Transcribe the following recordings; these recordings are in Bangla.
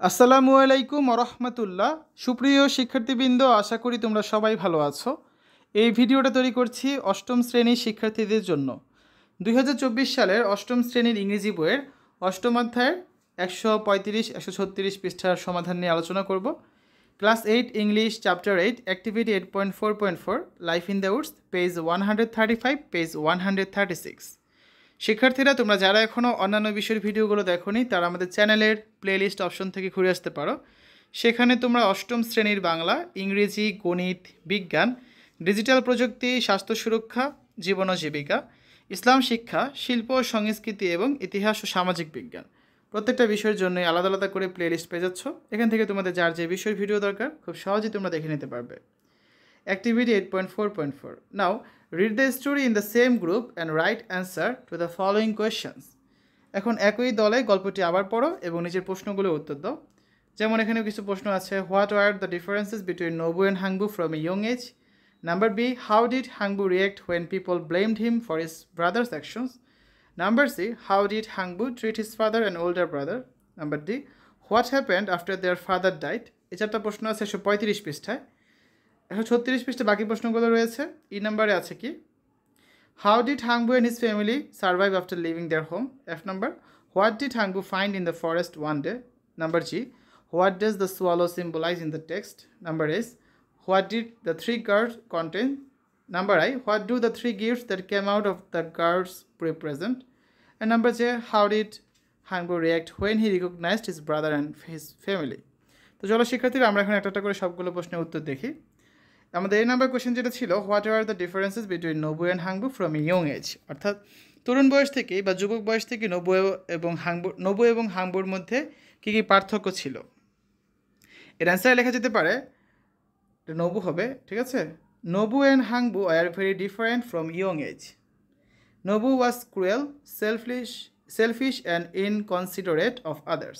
আসসালামু আলাইকুম রহমতুল্লাহ। সুপ্রিয় শিক্ষার্থীবৃন্দ, আশা করি তোমরা সবাই ভালো আছো। এই ভিডিওটা তৈরি করছি অষ্টম শ্রেণীর শিক্ষার্থীদের জন্য। 2024 সালের অষ্টম শ্রেণীর ইংরেজি বইয়ের অষ্টম অধ্যায়ের 135-136 পৃষ্ঠার সমাধান নিয়ে আলোচনা করব। Class 8 English chapter 8 activity 8.4.4 life in the Woods, page 135, page 136। শিক্ষার্থীরা, তোমরা যারা এখনও অন্যান্য বিষয়ের ভিডিওগুলো দেখোনি তারা আমাদের চ্যানেলের প্লেলিস্ট অপশন থেকে ঘুরে আসতে পারো। সেখানে তোমরা অষ্টম শ্রেণীর বাংলা, ইংরেজি, গণিত, বিজ্ঞান, ডিজিটাল প্রযুক্তি, স্বাস্থ্য সুরক্ষা, জীবন ও জীবিকা, ইসলাম শিক্ষা, শিল্প ও সংস্কৃতি এবং ইতিহাস ও সামাজিক বিজ্ঞান, প্রত্যেকটা বিষয়ের জন্য আলাদা আলাদা করে প্লেলিস্ট পেয়ে যাচ্ছ। এখান থেকে তোমাদের যার যে বিষয়ের ভিডিও দরকার খুব সহজেই তোমরা দেখে নিতে পারবে। Activity 8.4.4. Now, read the story in the same group and write answer to the following questions. এখন একই দলে গল্পটি আবার পড়ো এবং নিজের প্রশ্নগুলোর উত্তর দাও। যেমন এখানে কিছু প্রশ্ন আছে। What are the differences between Nobu and Hangbu from a young age? Number B, how did Hangbu react when people blamed him for his brother's actions? Number C, how did Hangbu treat his father and older brother? Number D, what happened after their father died? এই চারটা প্রশ্ন আছে 135 পৃষ্ঠায়। 136 পৃষ্ঠাে বাকি প্রশ্নগুলো রয়েছে। ই নাম্বারে আছে কি, how did Hangbu and his family survive after living their home? F number, what did Hangbu find in the forest one day? Number G, what does the swallow symbolise in the text? Number S, what did the three gourds contain? Number I, what do the three gifts that came out of the gourds present? And number J, how did Hangbu react when he recognised his brother and his family? তো চলো শিক্ষার্থীরা, আমরা এখন একটা করে সবগুলো প্রশ্নের উত্তর দেখি। আমাদের এই নাম্বার কোয়েশ্চেন যেটা ছিল, what are the differences between Nobu and Hangbu from a young age? অর্থাৎ তরুণ বয়স থেকে বা যুবক বয়স থেকে নবু এবং হাংবুর মধ্যে কী কী পার্থক্য ছিল? এর অ্যান্সারে লেখা যেতে পারে, নবু হবে, ঠিক আছে। Nobu and Hangbu are very different from young age. Nobu was cruel, selfish and inconsiderate of others.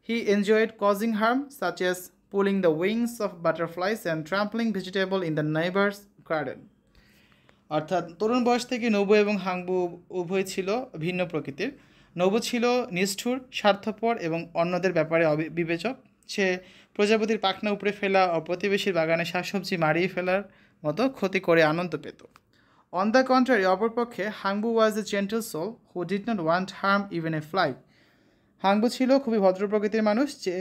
He enjoyed causing harm, such as pulling the wings of butterflies and trampling vegetable in the neighbor's garden. অর্থাৎ তরুণ বয়স থেকে নবু এবং হাংবু উভয় ছিল ভিন্ন প্রকৃতির। নবু ছিল নিষ্ঠুর, স্বার্থপর এবং অন্যদের ব্যাপারে বিবেচক। সে প্রজাপতির পাখনা উপড়ে ফেলা ও প্রতিবেশীর বাগানে শাকসবজি মারিয়ে ফেলার মতো ক্ষতি করে আনন্দ পেত। অন দ্য কন্ট্রারি, অপরপক্ষে Hangbu was a gentle soul who did not want harm even a fly. Hangbu ছিল খুবই ভদ্র প্রকৃতির মানুষ, যে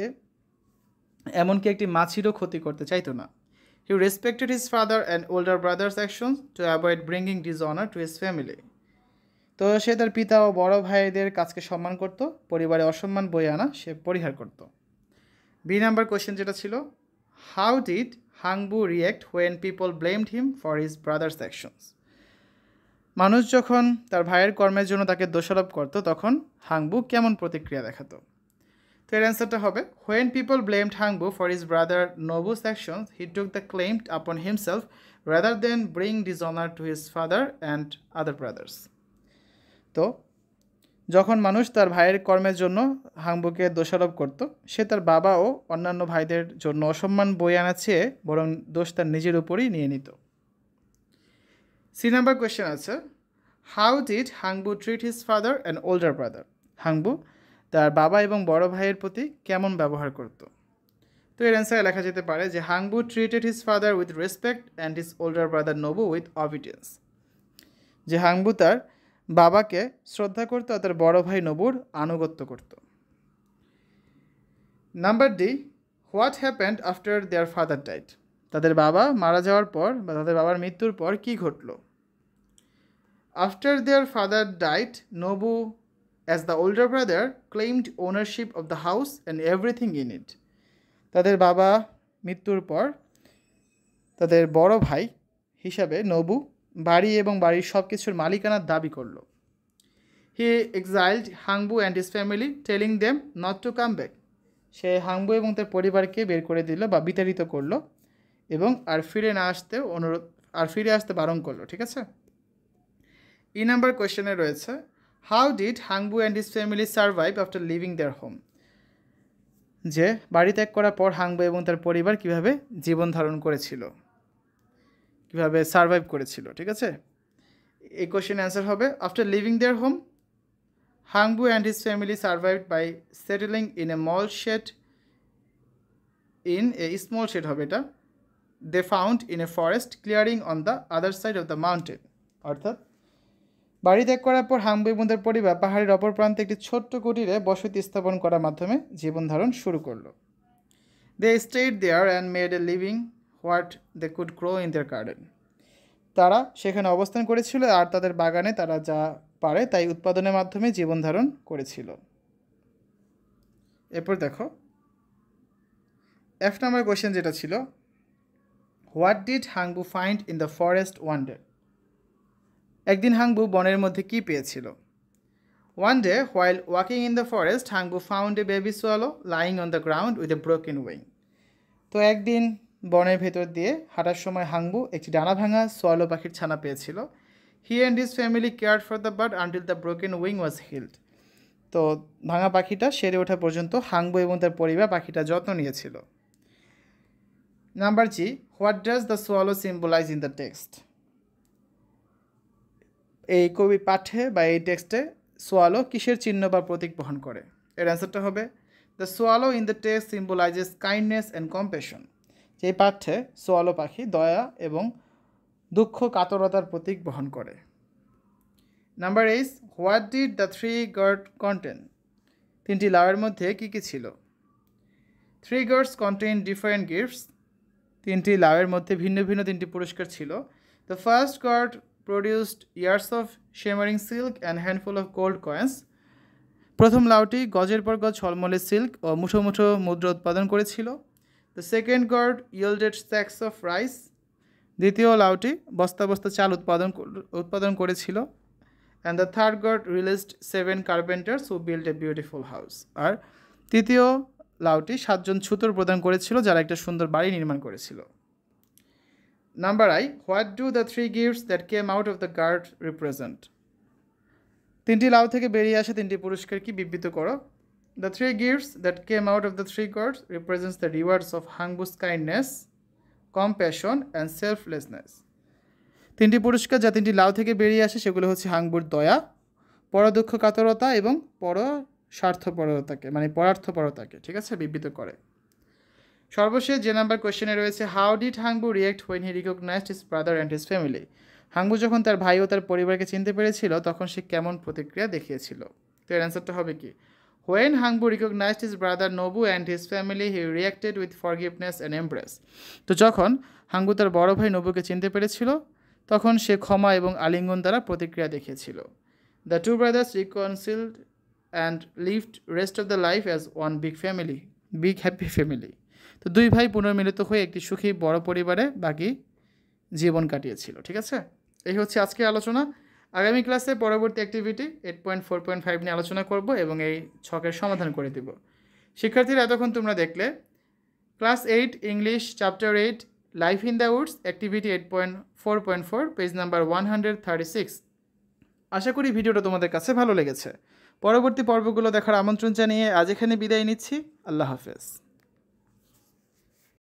এমনকি একটি মাছিরও ক্ষতি করতে চাইতো না। He respected his father and older brother's actions to avoid bringing dishonour to his family. তো সে তার পিতা ও বড় ভাইদের কাজকে সম্মান করত, পরিবারে অসম্মান বয়ে আনা সে পরিহার করত। বি নাম্বার কোয়েশ্চেন যেটা ছিল, how did Hangbu react when people blamed him for his brother's actions? মানুষ যখন তার ভাইয়ের কর্মের জন্য তাকে দোষারোপ করত তখন হাংবু কেমন প্রতিক্রিয়া দেখাতো? তো এর অ্যান্সারটা হবে, when people blamed Hangbu for his brother Nobu's actions he took the claim upon himself rather than bring dishonour to his father and other brothers. তো যখন মানুষ তার ভাইয়ের কর্মের জন্য হাংবুকে দোষারোপ করত, সে তার বাবা ও অন্যান্য ভাইদের জন্য অসম্মান বয়ে আনার চেয়ে বরং দোষ তার নিজের উপরই নিয়ে নিত। সি নাম্বার কোয়েশ্চেন আছে, how did Hangbu treat his father and older brother? হাংবু তার বাবা এবং বড় ভাইয়ের প্রতি কেমন ব্যবহার করত? তো এর অ্যান্সারে লেখা যেতে পারে যে Hangbu treated his father with respect and his older brother Nobu with obedience. যে হাংবু তার বাবাকে শ্রদ্ধা করত আর তার বড় ভাই নবুর আনুগত্য করত। Number D, what happened after their father ডাইট? তাদের বাবা মারা যাওয়ার পর বা তাদের বাবার মৃত্যুর পর কী ঘটল? আফটার দেয়ার ফাদার ডাইট, Nabu as the older brother claimed ownership of the house and everything in it. তাদের বাবা মৃত্যুর পর তাদের বড় ভাই হিসাবে নবু বাড়ি এবং বাড়ির সব কিছুর মালিকানার দাবি করল। He exiled Hangbu and his family telling them not to come back. সে হাংবু এবং তার পরিবারকে বের করে দিল বা বিতাড়িত করলো এবং ফিরে আসতে বারণ করলো, ঠিক আছে। ই নাম্বার কোয়েশ্চেনে রয়েছে, how did Hangbu and his family survive after living their home? যে বাড়ি ত্যাগ করার পর হাংবু এবং তার পরিবার কীভাবে জীবন ধারণ করেছিল, কীভাবে সার্ভাইভ করেছিল, ঠিক আছে। এই কোয়েশ্চেন অ্যান্সার হবে, after living their home Hangbu and his family survived by settling in a mall shed in a small shed হবে এটা, they found in a forest clearing on the other side of the mountain. অর্থাৎ বাড়ি ত্যাগ করার পর হাংবু এবং তার পরিবার পাহাড়ের অপর প্রান্তে একটি ছোট্ট কুটিরে বসতি স্থাপন করার মাধ্যমে জীবনধারণ শুরু করলো। They stayed there and made a living what they could grow in their garden. তারা সেখানে অবস্থান করেছিল আর তাদের বাগানে তারা যা পারে তাই উৎপাদনের মাধ্যমে জীবনধারণ করেছিল। এরপর দেখো এফ নাম্বার কোয়েশ্চেন যেটা ছিল, what did Hangbu find in the forest one day. একদিন হাংবু বনের মধ্যে কি পেয়েছিল? One day while walking in the forest হাংবু found a baby swallow lying on the ground with a broken wing. তো একদিন বনের ভেতর দিয়ে হাঁটার সময় হাংবু একটি ডানা ভাঙা সোয়ালো পাখির ছানা পেয়েছিল। He and his family care for the bird until the broken wing was held. তো ভাঙা পাখিটা সেরে ওঠা পর্যন্ত হাংবু এবং তার পরিবার পাখিটা যত্ন নিয়েছিল। Number G, what does the swallow symbolise in the text. এই কবি পাঠে বা এই টেক্সটে সোয়ালো কিসের চিহ্ন বা প্রতীক বহন করে? এর অ্যান্সারটা হবে the swallow in the text symbolises kindness and compassion. যে পাঠ্যে সোয়ালো পাখি দয়া এবং দুঃখ কাতরতার প্রতীক বহন করে। Number eight, what did the three gourd contain. তিনটি লাউয়ের মধ্যে কী কী ছিল? Three gourds contain different gifts. তিনটি লাউয়ের মধ্যে ভিন্ন ভিন্ন তিনটি পুরস্কার ছিল। The first gourd produced yards of shimmering silk and handful of gold coins. প্রথম লাউটি গজের পর গজ ঝলমলে সিল্ক ও মুঠো মুঠো মুদ্রা উৎপাদন করেছিল। The second gourd yielded sacks of rice. দ্বিতীয় লাউটি বস্তা বস্তা চাল উৎপাদন করেছিল। And the third gourd released 7 carpenters who build a beautiful house. আর তৃতীয় লাউটি 7জন ছুতোর প্রদান করেছিল যারা একটা সুন্দর বাড়ি নির্মাণ করেছিল। Number I, what do the three gifts that came out of the gourd represent. তিনটি লাউ থেকে বেরিয়ে আসা তিনটি পুরস্কার কি বিবৃত করো? The three gifts that came out of the three gourds represents the rewards of Hangbu's kindness, compassion and selflessness. তিনটি পুরস্কার যা তিনটি লাউ থেকে বেরিয়ে আসে সেগুলো হচ্ছে হাংবুর দয়া, পরদুঃখ কাতরতা এবং পরার্থপরতাকে ঠিক আছে বিবৃত করে। সর্বশেষ যে নাম্বার কোয়েশ্চেনে রয়েছে, how did Hangbu react when he recognised his brother and his family. Hangbu যখন তার ভাই ও তার পরিবারকে চিনতে পেরেছিল তখন সে কেমন প্রতিক্রিয়া দেখিয়েছিল? তো এর অ্যান্সারটা হবে কি, when Hangbu recognised his brother Nobu and his family he reacted with forgiveness and embrace. তো যখন হাংবু তার বড় ভাই নোবুকে চিনতে পেরেছিল তখন সে ক্ষমা এবং আলিঙ্গন দ্বারা প্রতিক্রিয়া দেখিয়েছিল। The two brothers reconciled and lived rest of the life as one big happy family. তো দুই ভাই পুনর্মিলিত হয়ে একটি সুখী বড় পরিবারে বাকি জীবন কাটিয়েছিল। ঠিক আছে, এই হচ্ছে আজকের আলোচনা। আগামী ক্লাসে পরবর্তী অ্যাক্টিভিটি 8.4.5 নিয়ে আলোচনা করব এবং এই ছকের সমাধান করে দেব। শিক্ষার্থীরা এতক্ষণ তোমরা দেখলে class 8 English chapter 8 life in the Woods activity 8.4.4 page number 136। আশা করি ভিডিওটা তোমাদের কাছে ভালো লেগেছে। পরবর্তী পর্বগুলো দেখার আমন্ত্রণ জানিয়ে আজ এখানে বিদায় নিচ্ছি। আল্লাহ হাফেজ।